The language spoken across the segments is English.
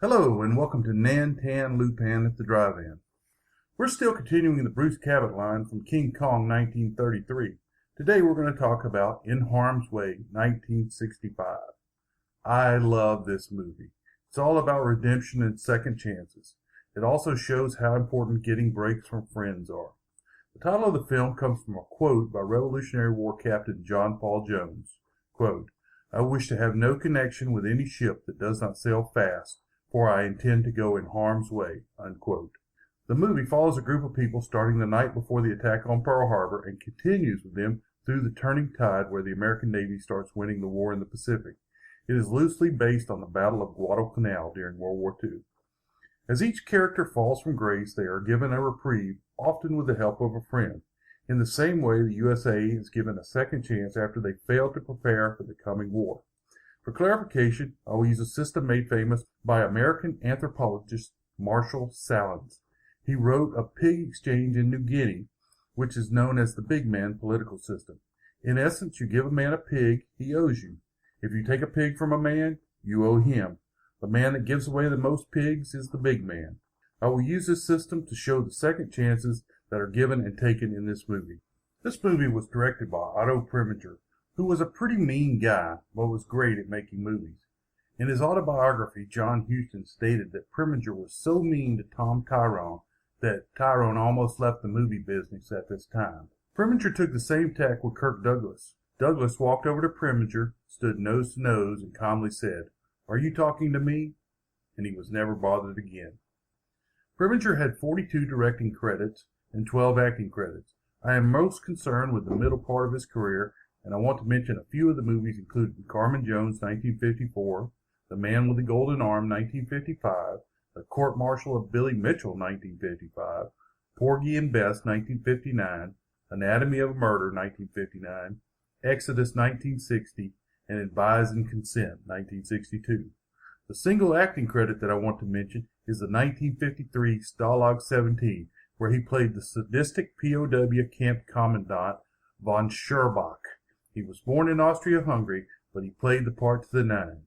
Hello, and welcome to Nan Tan Lupan at the Drive-In. We're still continuing the Bruce Cabot line from King Kong 1933. Today we're going to talk about In Harm's Way 1965. I love this movie. It's all about redemption and second chances. It also shows how important getting breaks from friends are. The title of the film comes from a quote by Revolutionary War Captain John Paul Jones. Quote, "I wish to have no connection with any ship that does not sail fast, for I intend to go in harm's way." Unquote. The movie follows a group of people starting the night before the attack on Pearl Harbor and continues with them through the turning tide where the American Navy starts winning the war in the Pacific. It is loosely based on the Battle of Guadalcanal during World War II. As each character falls from grace, they are given a reprieve, often with the help of a friend. In the same way, the USA is given a second chance after they fail to prepare for the coming war. For clarification, I will use a system made famous by American anthropologist Marshall Sahlins. He wrote of pig exchange in New Guinea, which is known as the big man political system. In essence, you give a man a pig, he owes you. If you take a pig from a man, you owe him. The man that gives away the most pigs is the big man. I will use this system to show the second chances that are given and taken in this movie. This movie was directed by Otto Preminger, who was a pretty mean guy, but was great at making movies. In his autobiography, John Huston stated that Preminger was so mean to Tom Tyrone that Tyrone almost left the movie business at this time. Preminger took the same tack with Kirk Douglas. Douglas walked over to Preminger, stood nose to nose, and calmly said, "Are you talking to me?" And he was never bothered again. Preminger had 42 directing credits and 12 acting credits. I am most concerned with the middle part of his career, and I want to mention a few of the movies including Carmen Jones, 1954, The Man with the Golden Arm, 1955, The Court Martial of Billy Mitchell, 1955, Porgy and Bess, 1959, Anatomy of a Murder, 1959, Exodus, 1960, and Advise and Consent, 1962. The single acting credit that I want to mention is the 1953 Stalag 17, where he played the sadistic POW camp commandant von Scherbach. He was born in Austria-Hungary, but he played the part to the nines.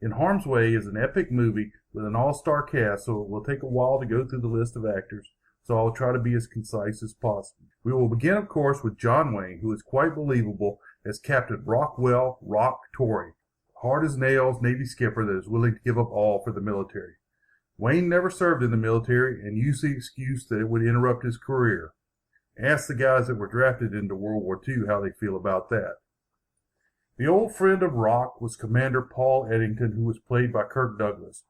In Harm's Way is an epic movie with an all-star cast, so it will take a while to go through the list of actors, so I'll try to be as concise as possible. We will begin, of course, with John Wayne, who is quite believable as Captain Rockwell Rock Torrey, hard as nails Navy skipper that is willing to give up all for the military. Wayne never served in the military and used the excuse that it would interrupt his career. Ask the guys that were drafted into World War II how they feel about that. The old friend of Rock was Commander Paul Eddington, who was played by Kirk Douglas.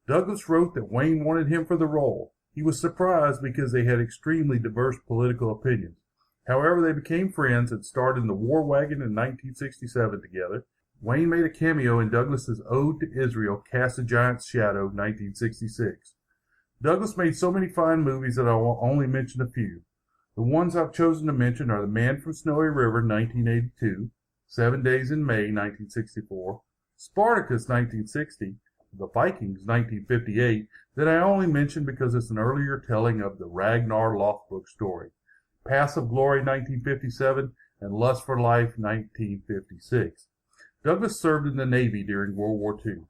Douglas wrote that Wayne wanted him for the role. He was surprised because they had extremely diverse political opinions. However, they became friends and starred in The War Wagon in 1967 together. Wayne made a cameo in Douglas's Ode to Israel, Cast a Giant's Shadow, 1966. Douglas made so many fine movies that I will only mention a few. The ones I've chosen to mention are The Man from Snowy River, 1982, 7 Days in May, 1964, Spartacus, 1960, The Vikings, 1958, that I only mention because it's an earlier telling of the Ragnar Lothbrok story, Paths of Glory, 1957, and Lust for Life, 1956. Douglas served in the Navy during World War II.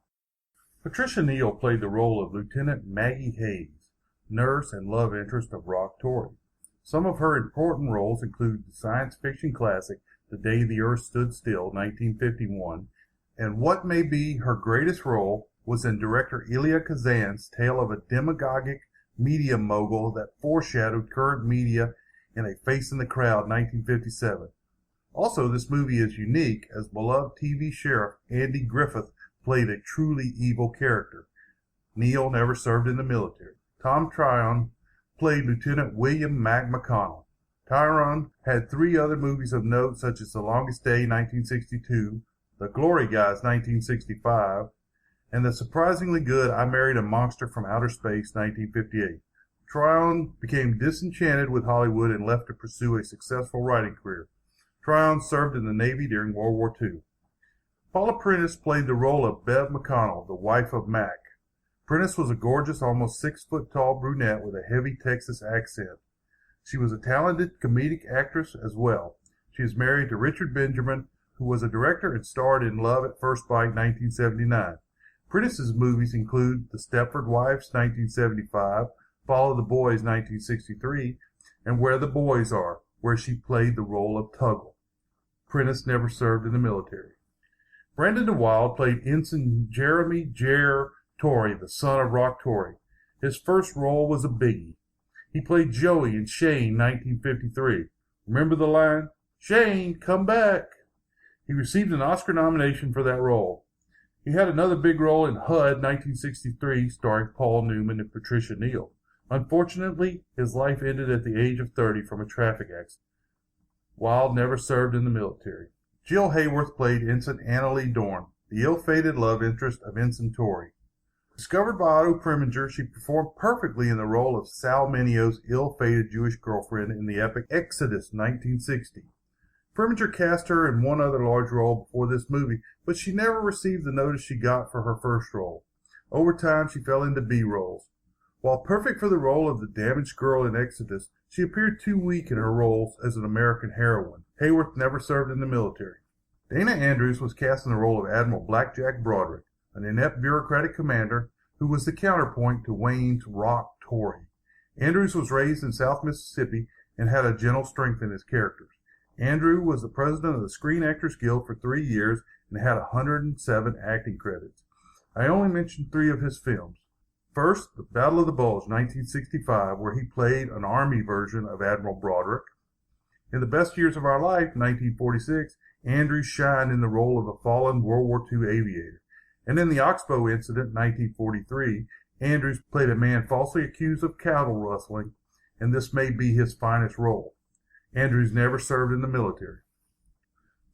Patricia Neal played the role of Lieutenant Maggie Hayes, nurse and love interest of Rock Torrey. Some of her important roles include the science fiction classic The Day the Earth Stood Still, 1951, and what may be her greatest role was in director Elia Kazan's tale of a demagogic media mogul that foreshadowed current media in A Face in the Crowd, 1957. Also, this movie is unique as beloved TV sheriff Andy Griffith played a truly evil character. Neal never served in the military. Tom Tryon played Lieutenant William Mac McConnell. Tyrone had 3 other movies of note such as The Longest Day, 1962, The Glory Guys, 1965, and the surprisingly good I Married a Monster from Outer Space, 1958. Tryon became disenchanted with Hollywood and left to pursue a successful writing career. Tryon served in the Navy during World War II. Paula Prentice played the role of Bev McConnell, the wife of Mac. Prentice was a gorgeous, almost 6-foot-tall brunette with a heavy Texas accent. She was a talented comedic actress as well. She is married to Richard Benjamin, who was a director and starred in Love at First Bite, 1979. Prentice's movies include The Stepford Wives, 1975, Follow the Boys, 1963, and Where the Boys Are, where she played the role of Tuggle. Prentice never served in the military. Brandon DeWild played Ensign Jeremy Jer Torrey, the son of Rock Torrey. His first role was a biggie. He played Joey in Shane, 1953. Remember the line, "Shane, come back"? He received an Oscar nomination for that role. He had another big role in HUD, 1963, starring Paul Newman and Patricia Neal. Unfortunately, his life ended at the age of 30 from a traffic accident. Wilde never served in the military. Jill Hayworth played Ensign Annalee Dorn, the ill-fated love interest of Ensign Torrey. Discovered by Otto Preminger, she performed perfectly in the role of Sal Minio's ill-fated Jewish girlfriend in the epic Exodus, 1960. Preminger cast her in one other large role before this movie, but she never received the notice she got for her first role. Over time, she fell into B roles. While perfect for the role of the damaged girl in Exodus, she appeared too weak in her roles as an American heroine. Hayworth never served in the military. Dana Andrews was cast in the role of Admiral Blackjack Broderick, an inept bureaucratic commander who was the counterpoint to Wayne's Rock Torrey. Andrews was raised in South Mississippi and had a gentle strength in his characters. Andrew was the president of the Screen Actors Guild for 3 years and had 107 acting credits. I only mentioned 3 of his films. First, The Battle of the Bulge, 1965, where he played an Army version of Admiral Broderick. In The Best Years of Our Life, 1946, Andrews shined in the role of a fallen World War II aviator. And in the Oxbow Incident, 1943, Andrews played a man falsely accused of cattle rustling, and this may be his finest role. Andrews never served in the military.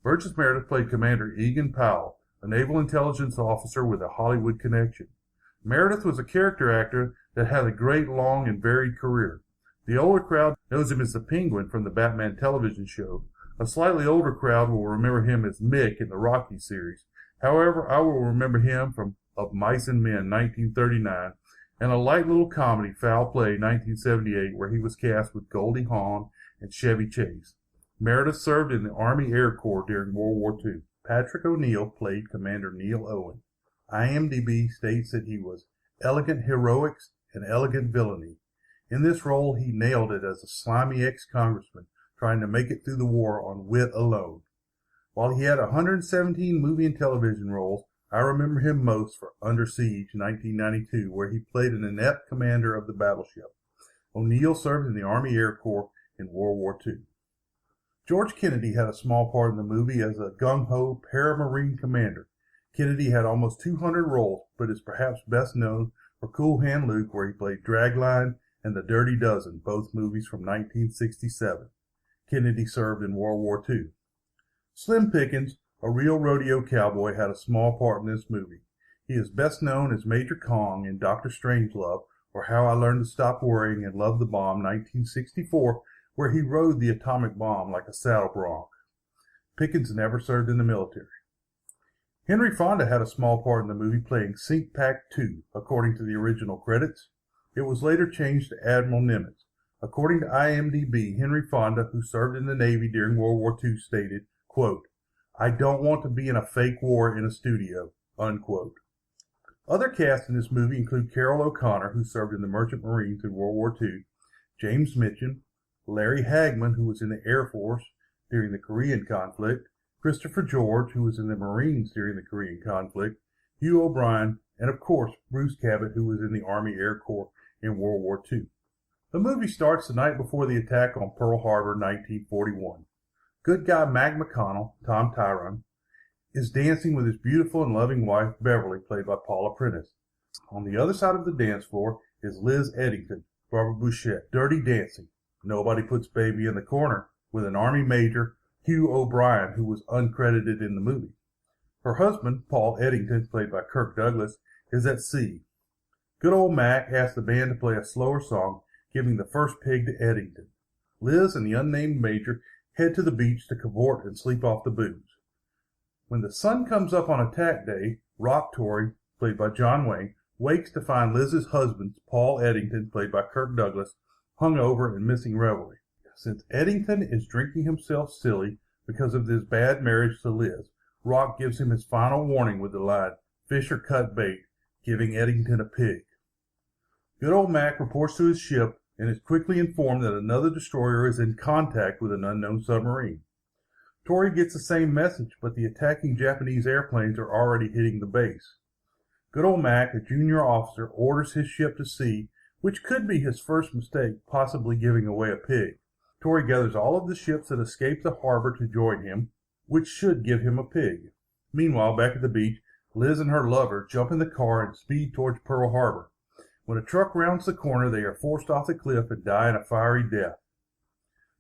Burgess Meredith played Commander Egan Powell, a naval intelligence officer with a Hollywood connection. Meredith was a character actor that had a great, long, and varied career. The older crowd knows him as the Penguin from the Batman television show. A slightly older crowd will remember him as Mick in the Rocky series. However, I will remember him from Of Mice and Men, 1939, and a light little comedy, Foul Play, 1978, where he was cast with Goldie Hawn and Chevy Chase. Meredith served in the Army Air Corps during World War II. Patrick O'Neill played Commander Neil Owen. IMDb states that he was elegant heroics and elegant villainy. In this role, he nailed it as a slimy ex-congressman trying to make it through the war on wit alone. While he had 117 movie and television roles, I remember him most for Under Siege, 1992, where he played an inept commander of the battleship. O'Neill served in the Army Air Corps in World War II. George Kennedy had a small part in the movie as a gung-ho paramarine commander. Kennedy had almost 200 roles, but is perhaps best known for Cool Hand Luke, where he played Dragline, and The Dirty Dozen, both movies from 1967. Kennedy served in World War II. Slim Pickens, a real rodeo cowboy, had a small part in this movie. He is best known as Major Kong in Dr. Strangelove, or How I Learned to Stop Worrying and Love the Bomb, 1964, where he rode the atomic bomb like a saddle bronc. Pickens never served in the military. Henry Fonda had a small part in the movie, playing Sink Pack 2, according to the original credits. It was later changed to Admiral Nimitz. According to IMDb, Henry Fonda, who served in the Navy during World War II, stated, quote, "I don't want to be in a fake war in a studio," unquote. Other cast in this movie include Carol O'Connor, who served in the Merchant Marines in World War II, James Mitchum, Larry Hagman, who was in the Air Force during the Korean conflict, Christopher George, who was in the Marines during the Korean conflict, Hugh O'Brien, and of course Bruce Cabot, who was in the Army Air Corps in World War II. The movie starts the night before the attack on Pearl Harbor, 1941. Good guy Mac McConnell, Tom Tyrone, is dancing with his beautiful and loving wife, Beverly, played by Paula Prentice. On the other side of the dance floor is Liz Eddington, Barbara Bouchette, Dirty Dancing, Nobody Puts Baby in the Corner, with an Army Major, Hugh O'Brien, who was uncredited in the movie. Her husband, Paul Eddington, played by Kirk Douglas, is at sea. Good old Mac asks the band to play a slower song, giving the first pig to Eddington. Liz and the unnamed Major head to the beach to cavort and sleep off the booze. When the sun comes up on attack day, Rock Torrey, played by John Wayne, wakes to find Liz's husband, Paul Eddington, played by Kirk Douglas, hungover and missing revelry. Since Eddington is drinking himself silly because of his bad marriage to Liz, Rock gives him his final warning with the line, "Fish or cut bait," giving Eddington a pig. Good old Mac reports to his ship and is quickly informed that another destroyer is in contact with an unknown submarine. Tori gets the same message, but the attacking Japanese airplanes are already hitting the base. Good old Mac, a junior officer, orders his ship to sea, which could be his first mistake, possibly giving away a pig. Tori gathers all of the ships that escape the harbor to join him, which should give him a pig. Meanwhile, back at the beach, Liz and her lover jump in the car and speed towards Pearl Harbor. When a truck rounds the corner, they are forced off the cliff and die a fiery death.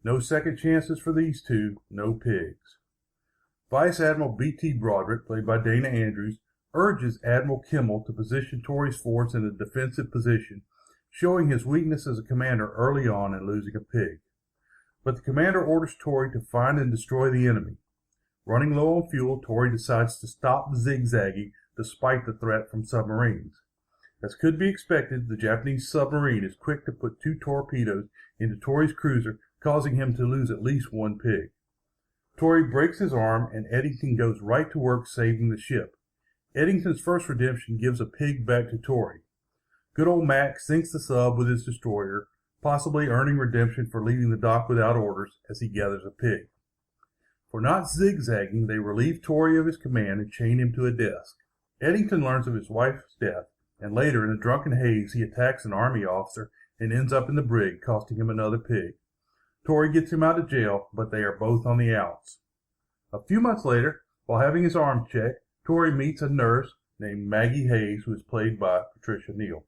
No second chances for these two, no pigs. Vice Admiral B.T. Broderick, played by Dana Andrews, urges Admiral Kimmel to position Tori's force in a defensive position, showing his weakness as a commander early on and losing a pig. But the commander orders Tori to find and destroy the enemy. Running low on fuel, Tori decides to stop zigzagging despite the threat from submarines. As could be expected, the Japanese submarine is quick to put 2 torpedoes into Tori's cruiser, causing him to lose at least 1 pig. Tori breaks his arm, and Eddington goes right to work saving the ship. Eddington's first redemption gives a pig back to Tori. Good old Mac sinks the sub with his destroyer, possibly earning redemption for leaving the dock without orders as he gathers a pig. For not zigzagging, they relieve Tori of his command and chain him to a desk. Eddington learns of his wife's death, and later, in a drunken haze, he attacks an army officer and ends up in the brig, costing him another pig. Tori gets him out of jail, but they are both on the outs. A few months later, while having his arm checked, Tori meets a nurse named Maggie Hayes, who is played by Patricia Neal.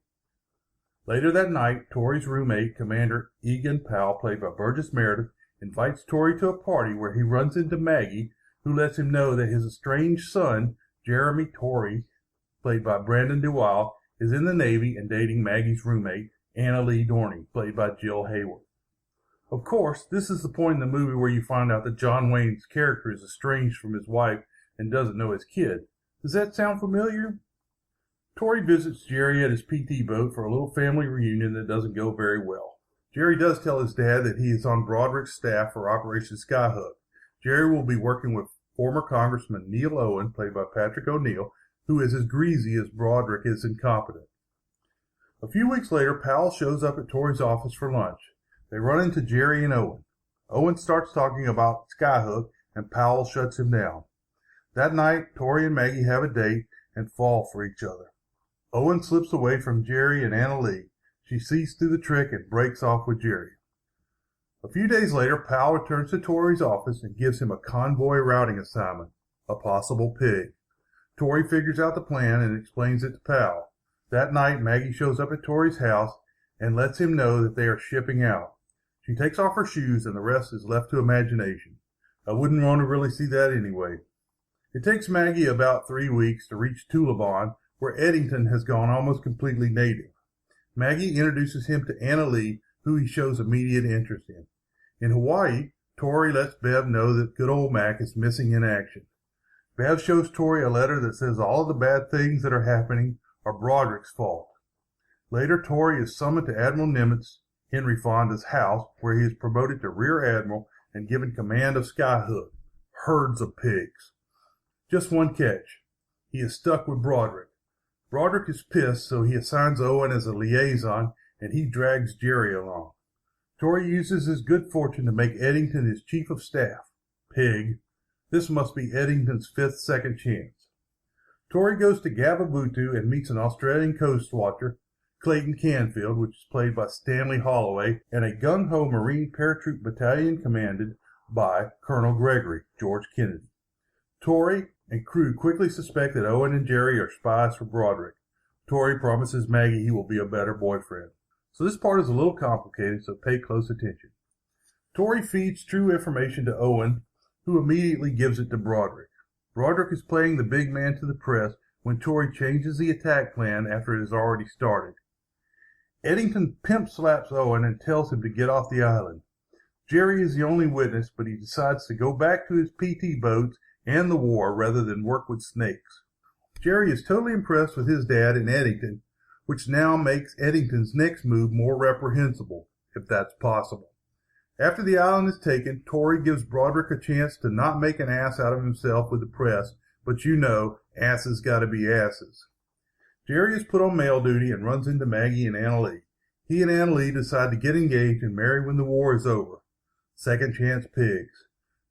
Later that night, Tori's roommate, Commander Egan Powell, played by Burgess Meredith, invites Tori to a party where he runs into Maggie, who lets him know that his estranged son, Jeremy Tori, played by Brandon DeWild, is in the Navy and dating Maggie's roommate, Anna Lee Dorney, played by Jill Hayward. Of course, this is the point in the movie where you find out that John Wayne's character is estranged from his wife and doesn't know his kid. Does that sound familiar? Tori visits Jerry at his PT boat for a little family reunion that doesn't go very well. Jerry does tell his dad that he is on Broderick's staff for Operation Skyhook. Jerry will be working with former Congressman Neil Owen, played by Patrick O'Neill, who is as greasy as Broderick is incompetent. A few weeks later, Powell shows up at Tori's office for lunch. They run into Jerry and Owen. Owen starts talking about Skyhook, and Powell shuts him down. That night, Tori and Maggie have a date and fall for each other. Owen slips away from Jerry and Anna Lee. She sees through the trick and breaks off with Jerry. A few days later, Powell returns to Tori's office and gives him a convoy routing assignment, a possible pig. Tori figures out the plan and explains it to Powell. That night, Maggie shows up at Tori's house and lets him know that they are shipping out. She takes off her shoes and the rest is left to imagination. I wouldn't want to really see that anyway. It takes Maggie about 3 weeks to reach Tulabon, where Eddington has gone almost completely native. Maggie introduces him to Anna Lee, who he shows immediate interest in. In Hawaii, Tori lets Bev know that good old Mac is missing in action. Bev shows Tori a letter that says all of the bad things that are happening are Broderick's fault. Later, Tori is summoned to Admiral Nimitz, Henry Fonda's house, where he is promoted to Rear Admiral and given command of Skyhook, herds of pigs. Just one catch. He is stuck with Broderick. Broderick is pissed, so he assigns Owen as a liaison, and he drags Jerry along. Tori uses his good fortune to make Eddington his chief of staff. Pig. This must be Eddington's 5th second chance. Tori goes to Gavabutu and meets an Australian coast watcher, Clayton Canfield, which is played by Stanley Holloway, and a gung-ho Marine paratroop battalion commanded by Colonel Gregory, George Kennedy. Tori and crew quickly suspect that Owen and Jerry are spies for Broderick. Tori promises Maggie he will be a better boyfriend. So this part is a little complicated, so pay close attention. Tori feeds true information to Owen, who immediately gives it to Broderick. Broderick is playing the big man to the press when Tori changes the attack plan after it has already started. Eddington pimp slaps Owen and tells him to get off the island. Jerry is the only witness, but he decides to go back to his PT boats and the war rather than work with snakes. Jerry is totally impressed with his dad and Eddington, which now makes Eddington's next move more reprehensible, if that's possible. After the island is taken, Tori gives Broderick a chance to not make an ass out of himself with the press, but you know, asses gotta be asses. Jerry is put on mail duty and runs into Maggie and Anna Lee. He and Anna Lee decide to get engaged and marry when the war is over. Second chance pigs.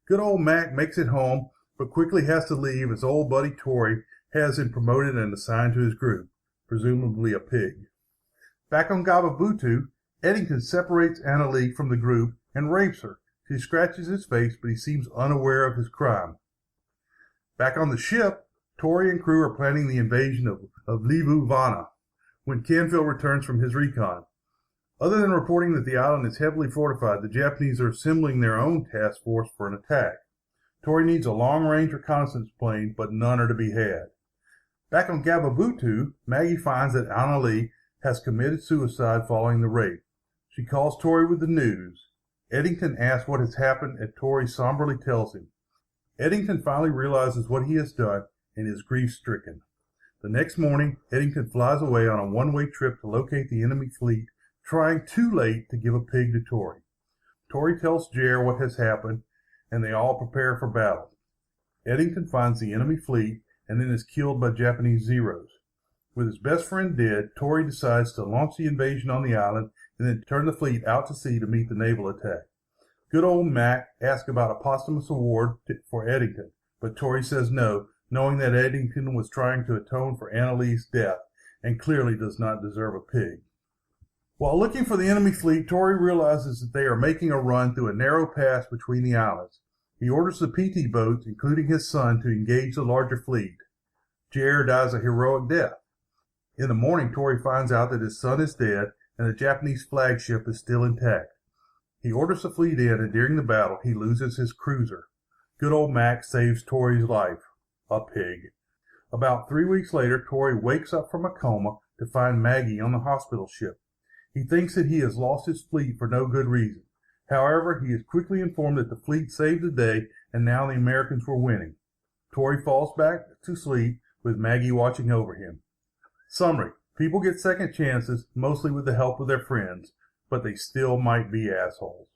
Good old Mac makes it home, but quickly has to leave as old buddy Tori has him promoted and assigned to his group, presumably a pig. Back on Gababutu, Eddington separates Anna Lee from the group and rapes her. She scratches his face, but he seems unaware of his crime. Back on the ship, Tori and crew are planning the invasion of Livu Vana when Canfield returns from his recon. Other than reporting that the island is heavily fortified, the Japanese are assembling their own task force for an attack. Tori needs a long-range reconnaissance plane, but none are to be had. Back on Gababutu, Maggie finds that Anna Lee has committed suicide following the rape. She calls Tori with the news. Eddington asks what has happened, and Tori somberly tells him. Eddington finally realizes what he has done and is grief-stricken. The next morning, Eddington flies away on a one-way trip to locate the enemy fleet, trying too late to give a pig to Tori. Tori tells Jer what has happened, and they all prepare for battle. Eddington finds the enemy fleet and then is killed by Japanese Zeros. With his best friend dead, Tori decides to launch the invasion on the island and then turn the fleet out to sea to meet the naval attack. Good old Mac asks about a posthumous award for Eddington, but Tori says no, knowing that Eddington was trying to atone for Anna Lee's death and clearly does not deserve a pig. While looking for the enemy fleet, Tori realizes that they are making a run through a narrow pass between the islands. He orders the PT boats, including his son, to engage the larger fleet. Jer dies a heroic death. In the morning, Tori finds out that his son is dead and the Japanese flagship is still intact. He orders the fleet in, and during the battle, he loses his cruiser. Good old Mac saves Tori's life. A pig. About 3 weeks later, Tori wakes up from a coma to find Maggie on the hospital ship. He thinks that he has lost his fleet for no good reason. However, he is quickly informed that the fleet saved the day and now the Americans were winning. Tori falls back to sleep with Maggie watching over him. Summary. People get second chances, mostly with the help of their friends, but they still might be assholes.